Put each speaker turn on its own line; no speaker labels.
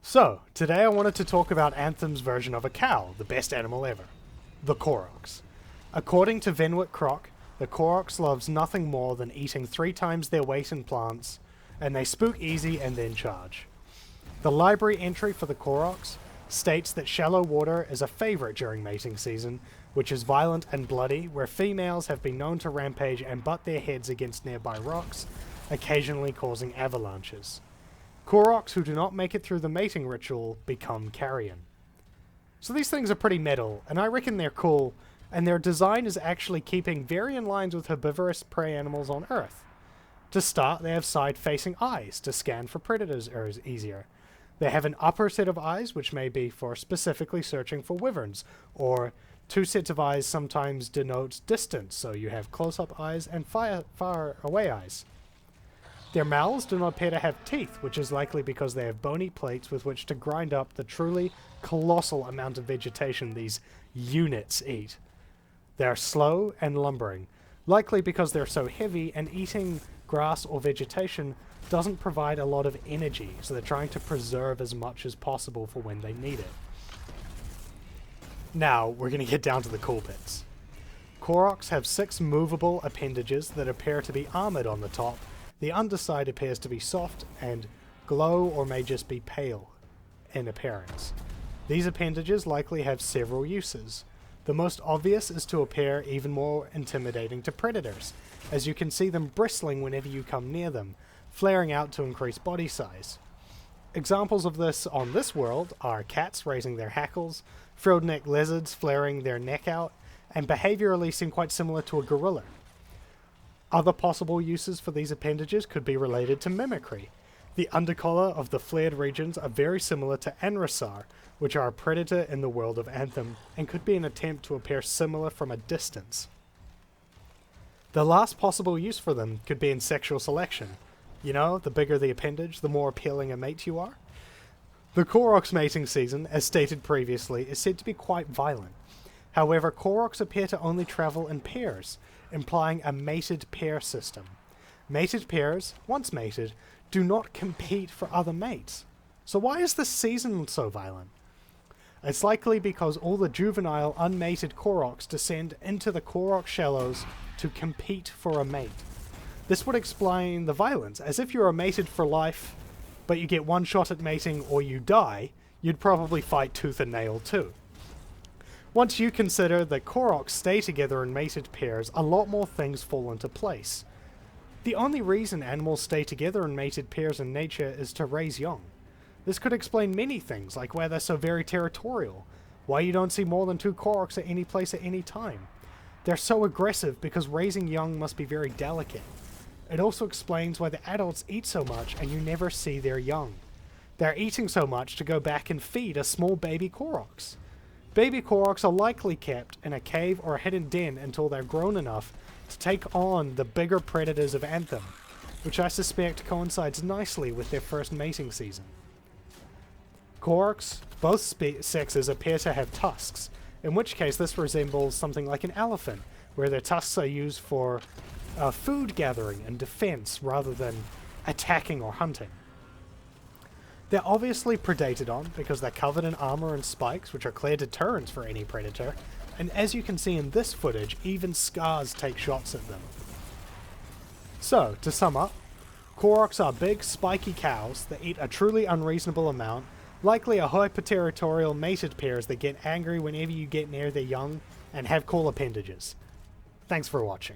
So, today I wanted to talk about Anthem's version of a cow, the best animal ever, the Korox. According to Venwick Croc, the Korox loves nothing more than eating 3 times their weight in plants, and they spook easy and then charge. The library entry for the Korox states that shallow water is a favourite during mating season, which is violent and bloody, where females have been known to rampage and butt their heads against nearby rocks, occasionally causing avalanches. Koroks who do not make it through the mating ritual become carrion. So these things are pretty metal, and I reckon they're cool, and their design is actually keeping very in lines with herbivorous prey animals on Earth. To start, they have side-facing eyes to scan for predators easier. They have an upper set of eyes, which may be for specifically searching for wyverns, or 2 sets of eyes sometimes denotes distance, so you have close-up eyes and far-away eyes. Their mouths do not appear to have teeth, which is likely because they have bony plates with which to grind up the truly colossal amount of vegetation these units eat. They are slow and lumbering, likely because they're so heavy and eating grass or vegetation doesn't provide a lot of energy, so they're trying to preserve as much as possible for when they need it. Now, we're going to get down to the cool bits. Koroks have 6 movable appendages that appear to be armoured on the top. The underside appears to be soft and glow or may just be pale in appearance. These appendages likely have several uses. The most obvious is to appear even more intimidating to predators, as you can see them bristling whenever you come near them, flaring out to increase body size. Examples of this on this world are cats raising their hackles, frilled-necked lizards flaring their neck out, and behaviourally seem quite similar to a gorilla. Other possible uses for these appendages could be related to mimicry. The undercollar of the flared regions are very similar to Anrasar, which are a predator in the world of Anthem, and could be an attempt to appear similar from a distance. The last possible use for them could be in sexual selection. You know, the bigger the appendage, the more appealing a mate you are. The Koroks mating season, as stated previously, is said to be quite violent. However, Koroks appear to only travel in pairs, implying a mated pair system. Mated pairs, once mated, do not compete for other mates. So why is this season so violent? It's likely because all the juvenile unmated Koroks descend into the Korok shallows to compete for a mate. This would explain the violence, as if you are mated for life, but you get one shot at mating or you die, you'd probably fight tooth and nail too. Once you consider that Koroks stay together in mated pairs, a lot more things fall into place. The only reason animals stay together in mated pairs in nature is to raise young. This could explain many things, like why they're so very territorial, why you don't see more than 2 Koroks at any place at any time. They're so aggressive because raising young must be very delicate. It also explains why the adults eat so much and you never see their young. They're eating so much to go back and feed a small baby Koroks. Baby Koroks are likely kept in a cave or a hidden den until they're grown enough to take on the bigger predators of Anthem, which I suspect coincides nicely with their first mating season. Koroks, both sexes, appear to have tusks, in which case this resembles something like an elephant, where their tusks are used for food gathering and defense rather than attacking or hunting. They're obviously predated on because they're covered in armor and spikes, which are clear deterrents for any predator, and as you can see in this footage, even scars take shots at them. So, to sum up, Koroks are big, spiky cows that eat a truly unreasonable amount, likely a hyper-territorial mated pairs that get angry whenever you get near their young, and have cool appendages. Thanks for watching.